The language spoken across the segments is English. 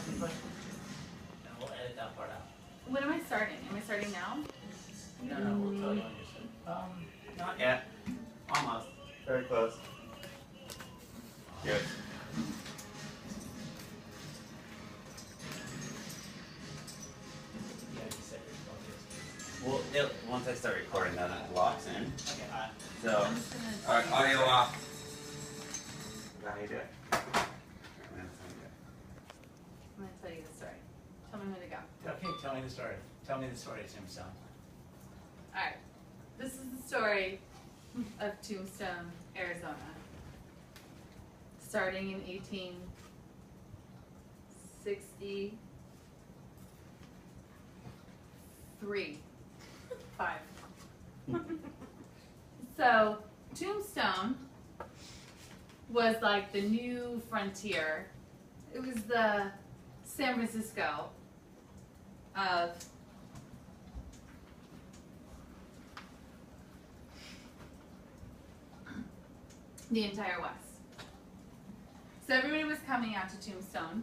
ask me a question? And we'll edit that part out. When am I starting? Am I starting now? No, no, we'll tell you when you're starting. Not yet. Almost. Very close. Good. Yeah, you said your focus. Well, once I start recording, then it locks in. Okay, alright. So, alright, audio off. Is that how you do it? I'm going to tell you the story. Tell me when to go. Okay, tell me the story. Tell me the story of Tombstone. Alright. This is the story of Tombstone, Arizona. Starting in 1863. 5. So, Tombstone was like the new frontier. It was the San Francisco of the entire West. So everybody was coming out to Tombstone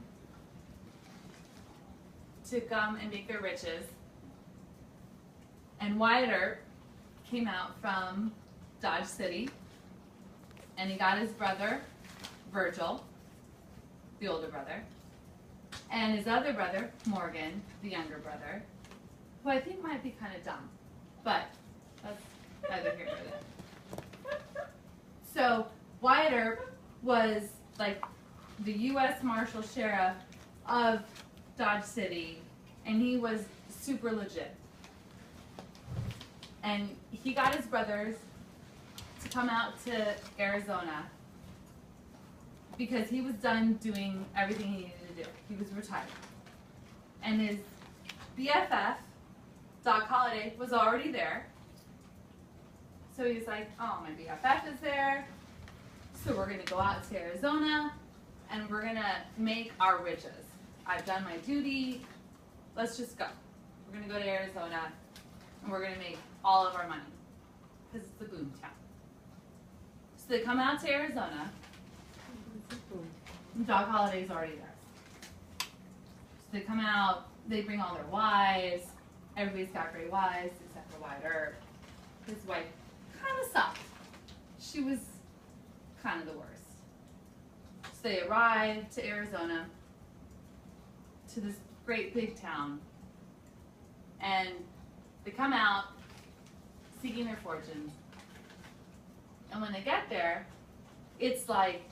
to come and make their riches. And Wyatt Earp came out from Dodge City, and he got his brother, Virgil, the older brother, and his other brother, Morgan, the younger brother, who I think might be kind of dumb, but that's neither here nor there. So Wyatt Earp was like the U.S. Marshal Sheriff of Dodge City, and he was super legit. And he got his brothers to come out to Arizona because he was done doing everything he needed to do. He was retired. And his BFF, Doc Holliday, was already there. So he's like, oh, my BFF is there. So we're going to go out to Arizona and we're going to make our riches. I've done my duty. Let's just go. We're going to go to Arizona and we're going to make all of our money because it's a boom town. So they come out to Arizona. Doc Holliday's already there. So they come out, they bring all their wives. Everybody's got great wives except for Wyatt Earp. His wife kind of sucked. She was kind of the worst. So they arrive to Arizona, to this great big town, and they come out seeking their fortunes. And when they get there, it's like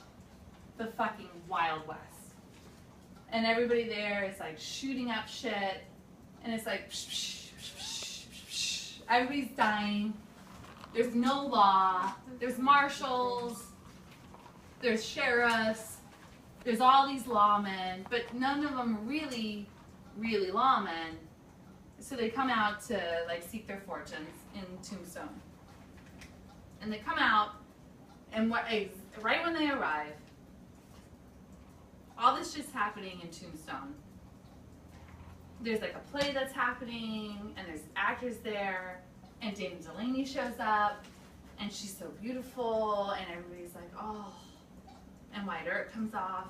the fucking Wild West. And everybody there is like shooting up shit, and it's like everybody's dying. There's no law. There's marshals. There's sheriffs. There's all these lawmen, but none of them are really lawmen. So they come out to like seek their fortunes in Tombstone. And they come out, and right when they arrive, all this just happening in Tombstone. There's like a play that's happening, and there's actors there, and Dana Delaney shows up, and she's so beautiful, and everybody's like, oh. And Wyatt Earp comes off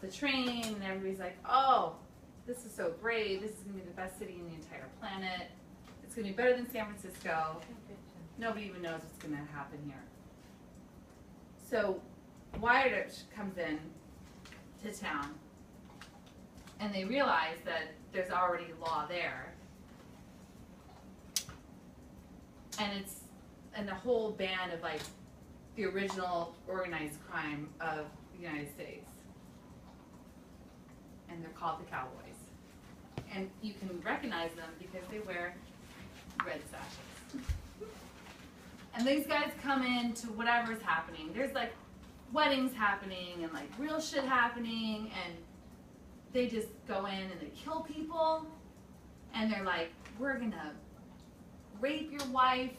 the train, and everybody's like, oh, this is so great. This is going to be the best city in the entire planet. It's going to be better than San Francisco. Nobody even knows what's going to happen here. So Wyatt Earp comes in to town, and they realize that there's already law there. And the whole band of like the original organized crime of the United States. And they're called the Cowboys. And you can recognize them because they wear red sashes. And these guys come in to whatever's happening. There's like weddings happening and like real shit happening, and they just go in and they kill people, and they're like, we're gonna rape your wife,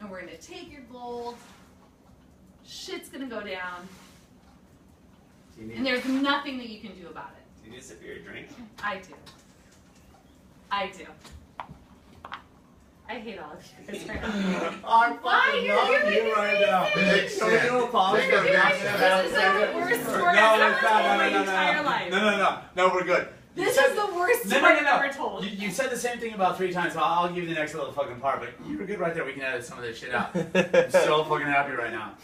and we're gonna take your gold. Shit's gonna go down, and there's nothing that you can do about it. Do you need a sip of your drink? I do. I hate all of you guys right now. I'm Why fucking you're loving giving you right me now. this? Can we do a pause? This is for a like- second? This is like the worst story No, I've it's ever told not. my entire life. No, we're good. This is the worst story I've ever told. You said the same thing about 3 times, so I'll give you the next little fucking part, but you were good right there. We can edit some of this shit out. I'm so fucking happy right now.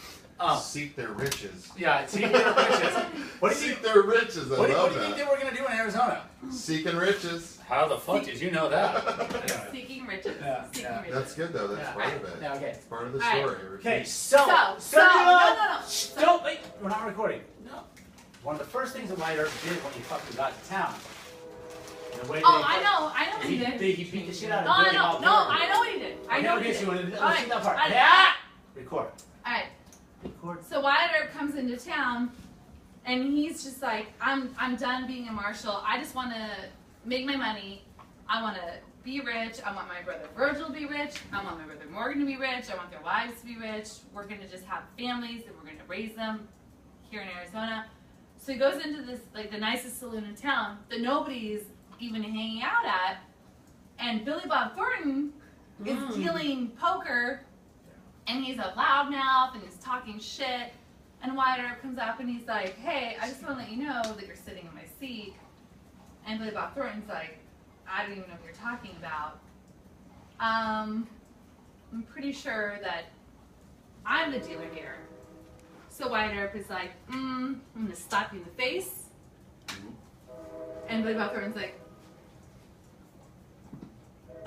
Seek their riches. Yeah, seeking riches. What do you Seek their riches. I What do love you think that. they were going to do in Arizona? Seeking riches. How the fuck did you know that? Seeking riches. Yeah, Seeking yeah. riches. That's good though. That's Yeah. part of it. Yeah, okay. It's part of the All right. story. Okay, So, no. Don't wait. We're not recording. No. One of the first things that White Earp did when he fucking got to town. The way Oh, they- I know what he did. He beat the shit out of No, I Billy know. Bob No, Thornton. I know what he did. I know what he Okay, did. so let's see Alright, that part. I- Yeah. Record. All right. Record. So Wyatt Earp comes into town, and he's just like, I'm done being a marshal. I just want to make my money. I want to be rich. I want my brother Virgil to be rich. I want my brother Morgan to be rich. I want their wives to be rich. We're going to just have families, and we're going to raise them here in Arizona. So he goes into this, like, the nicest saloon in town that nobody's even hanging out at, and Billy Bob Thornton is dealing poker, and he's a loudmouth, and he's talking shit. And Wyatt Earp comes up and he's like, hey, I just want to let you know that you're sitting in my seat. And Billy Bob Thornton's like, I don't even know what you're talking about. I'm pretty sure that I'm the dealer here. So Wyatt Earp is like, I'm going to slap you in the face. And Billy Bob Thornton's like,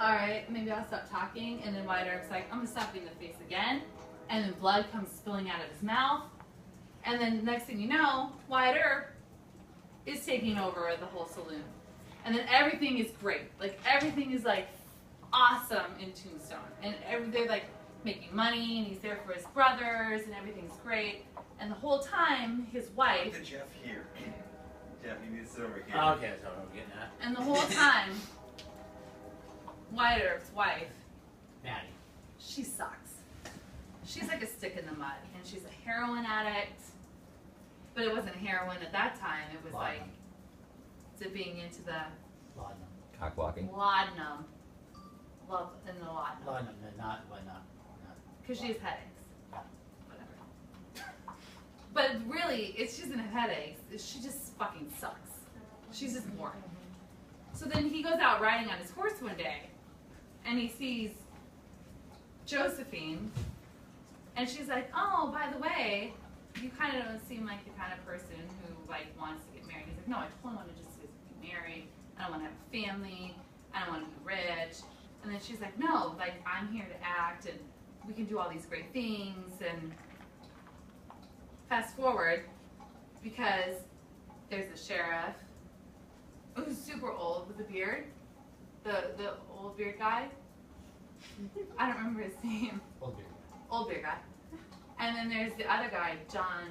all right, maybe I'll stop talking. And then Wyatt Earp's like, I'm going to slap you in the face again. And then blood comes spilling out of his mouth. And then next thing you know, Wyatt Earp is taking over the whole saloon. And then everything is great. Like, everything is, like, awesome in Tombstone. And they're, like, making money, and he's there for his brothers, and everything's great. And the whole time, his wife... Put Jeff here. Jeff, you need to sit over here. Okay, that's what I'm getting at. And the whole time, Wyatt Earp's wife, Maddie. she sucks. She's like a stick in the mud, and she's a heroin addict. But it wasn't heroin at that time. It was Laudanum. like dipping into the Laudanum. Cock blocking. laudanum. Love in the laudanum. Laudanum, not. Because she has headaches. Whatever. But really, it's just in headaches. She just fucking sucks. She's just boring. So then he goes out riding on his horse one day, and he sees Josephine, and she's like, oh, by the way, you kind of don't seem like the kind of person who, like, wants to get married. He's like, no, I totally want to just get married. I don't want to have a family. I don't want to be rich. And then she's like, no, like, I'm here to act, and we can do all these great things. And fast forward, because there's a sheriff who's super old with a beard, the old beard guy. I don't remember his name. Old beard guy. And then there's the other guy, John,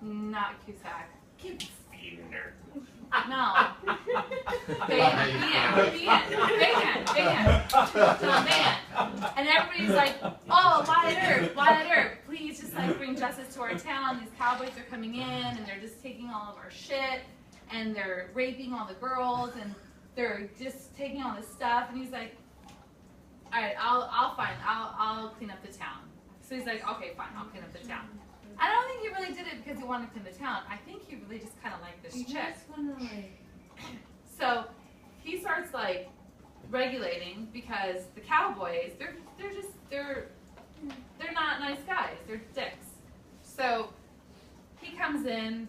not Cusack. Keep feeding her. No. Van. John Van. And everybody's like, oh, Wyatt Earp, please just like bring justice to our town. These cowboys are coming in and they're just taking all of our shit and they're raping all the girls and they're just taking all this stuff. And he's like, all right, I'll clean up the town. So he's like, okay, fine, I'll clean up the town. I don't think he really did it because he wanted to clean the town. I think he really just kind of liked this chick. So he starts like regulating because the cowboys, they're not nice guys. They're dicks. So he comes in,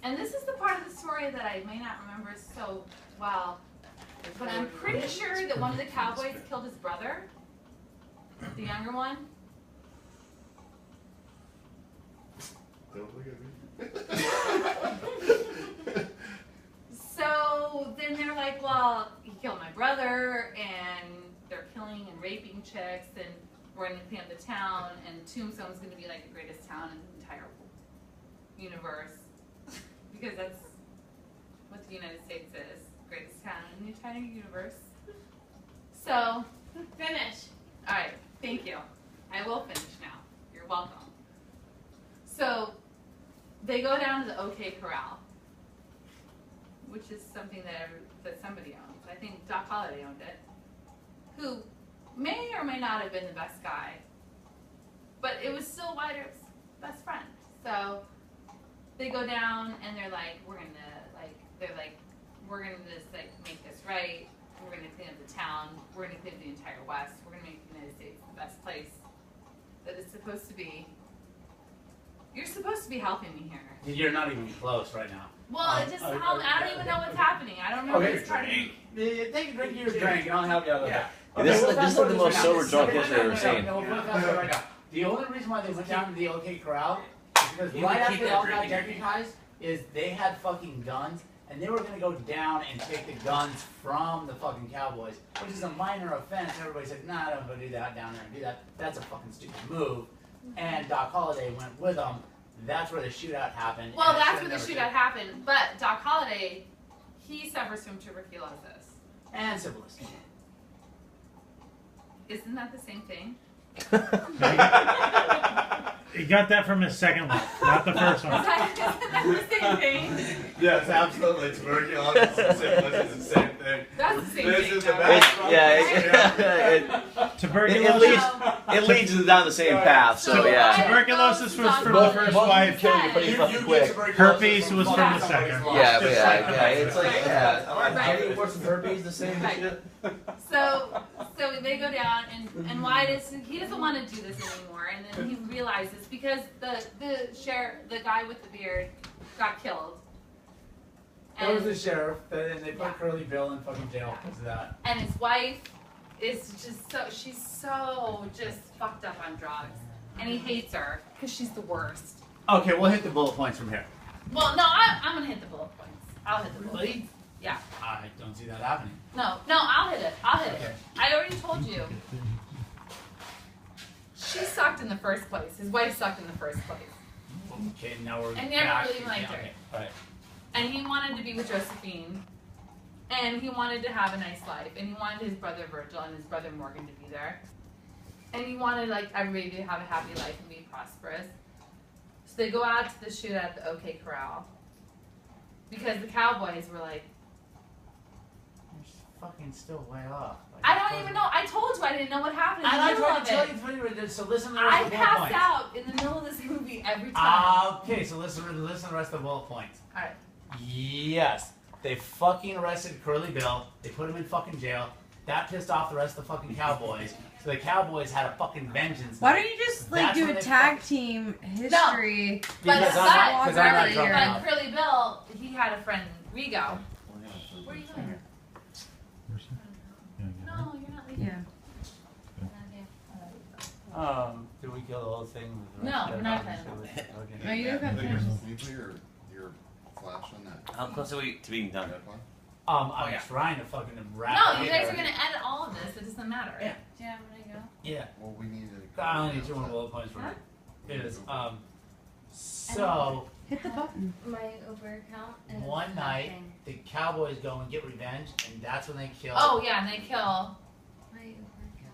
and this is the part of the story that I may not remember so well, but I'm pretty sure that one of the cowboys killed his brother, the younger one. Don't look at me. So then they're like, well, he killed my brother, and they're killing and raping chicks, and we're going to clean up the town, and Tombstone's going to be like the greatest town in the entire universe. Because that's what the United States is, greatest town in the entire universe. So, Finish. all right, thank you. I will finish now. You're welcome. So, they go down to the OK Corral. which is something that somebody owns. I think Doc Holliday owned it, who may or may not have been the best guy, but it was still Wider's best friend. So they go down and they're like, we're gonna just like make this right. We're gonna clean up the town. We're gonna clean up the entire West. We're gonna make the United States the best place that it's supposed to be. You're supposed to be helping me here. You're not even close right now. Well, I don't even know what's happening. I don't remember this part. Take a drink of your drink and I'll help you out with that. This is like the most sober drunk history I've ever seen. The only reason why they went down to the OK Corral is because right after they all got deputized, is they had fucking guns and they were gonna go down and take the guns from the fucking cowboys, which is a minor offense. Everybody said, nah, don't go do that down there and do that. That's a fucking stupid move. And Doc Holliday went with them. That's where the shootout happened. Well, that's where the shootout happened. But Doc Holliday, he suffers from tuberculosis. And syphilis. Isn't that the same thing? He got that from his second life, not the first one. Isn't that the same thing? Yes, absolutely. Tuberculosis and syphilis is the same thing. That's the same This thing. is the though. best. Tuberculosis. It leads down the same path, so yeah. Tuberculosis was from the first wife. Kill you pretty fucking quick. Herpes was from the second. Yeah, but yeah, it's like, Right. worse than herpes, the same Right. shit. So they go down, and why he doesn't want to do this anymore, and then he realizes because the guy with the beard got killed. That was the sheriff, and they put Curly Bill in fucking jail because of that. And his wife is she's so just fucked up on drugs, and he hates her because she's the worst. Okay, we'll hit the bullet points from here. Well, no, I'm gonna hit the bullet points. I'll hit the bullet points. Yeah. I don't see that happening. No, I'll hit it. Okay. I already told you. She sucked in the first place. His wife sucked in the first place. Okay, now we're And never back. really liked her. Okay, all right. And he wanted to be with Josephine. And he wanted to have a nice life. And he wanted his brother Virgil and his brother Morgan to be there. And he wanted like everybody to have a happy life and be prosperous. So they go out to the shootout at the OK Corral. Because the cowboys were like, Fucking still way off. Like, I don't even know. I told you I didn't know what happened in And the I middle tried of to tell it. you what you did, so listen to the I rest of the bullet passed points. out in the middle of this movie every time. Okay, so listen to the rest of the bullet points. Alright. Yes, they fucking arrested Curly Bill. They put him in fucking jail. That pissed off the rest of the fucking cowboys. So the cowboys had a fucking vengeance. Why don't you just like That's do when a they tag team history? Because I'm not Curly, drunk enough. but Curly Bill, he had a friend, Rigo. Where are you going? No, you're not leaving. Yeah. Did we kill the whole thing? No, we're not done. Okay. No, you don't have Can to. you put your flash on that? How close are we to being done? That one? I'm trying to fucking wrap No, it you up guys are here. gonna edit all of this. It doesn't matter. Yeah. Do you have to go? Yeah. Well, we need to. I only need 2 more bullet points for Huh? it. Is so Hit the button. My over account. And one night the cowboys go and get revenge, and that's when they kill. Oh yeah, and they kill. My over account.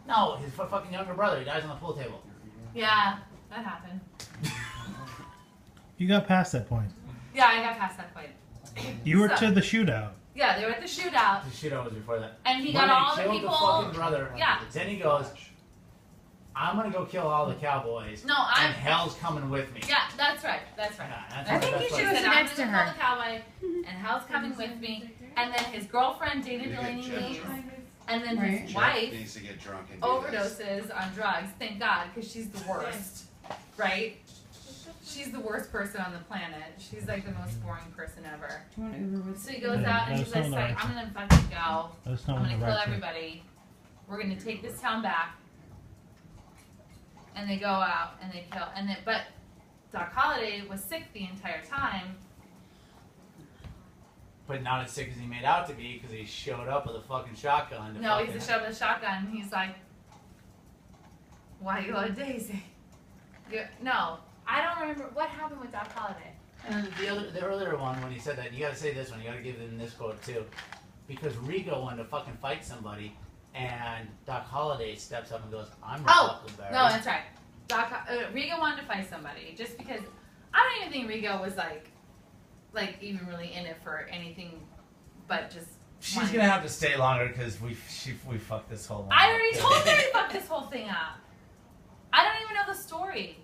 No, his fucking younger brother. He dies on the pool table. Yeah, that happened. You got past that point. Yeah, I got past that point. You were So- to the shootout. Yeah, they were at the shootout, The shootout was before that. and he When got all they the killed people. the fucking brother. Yeah. Then he goes, "I'm gonna go kill all the cowboys. No, and hell's coming with me." Yeah, that's right. That's right. Yeah, that's I think that's you what- should He sit said, next I'm to gonna her. call the cowboy, and Hal's coming with me. And then his girlfriend Dana You get Delaney Jeff meets, drunk. and then Right. his Jeff wife needs to get drunk and do this. overdoses on drugs. Thank God, because she's the worst, right? She's the worst person on the planet. She's like the most boring person ever. Do you want Uber with? So he goes Yeah, out and let he's us know like, when the right I'm gonna fucking go. Let us know I'm when gonna the kill right everybody. We're gonna take this town back. And they go out and they kill. And then, but Doc Holliday was sick the entire time. But not as sick as he made out to be because he showed up with a fucking shotgun. To No, fucking, he's a shot with a shotgun. He's like, why you on Daisy? No, I don't remember what happened with Doc Holliday. And the earlier one, when he said that, you gotta say this one, you gotta give them this quote too. Because Rigo wanted to fucking fight somebody, and Doc Holliday steps up and goes, I'm your Oh, Huckleberry. no, that's right. Rigo wanted to fight somebody just because I don't even think Rigo was like even really in it for anything but just. She's wanted- gonna have to stay longer because we fucked this whole. I already told her to fuck this whole thing up. I don't even know the story.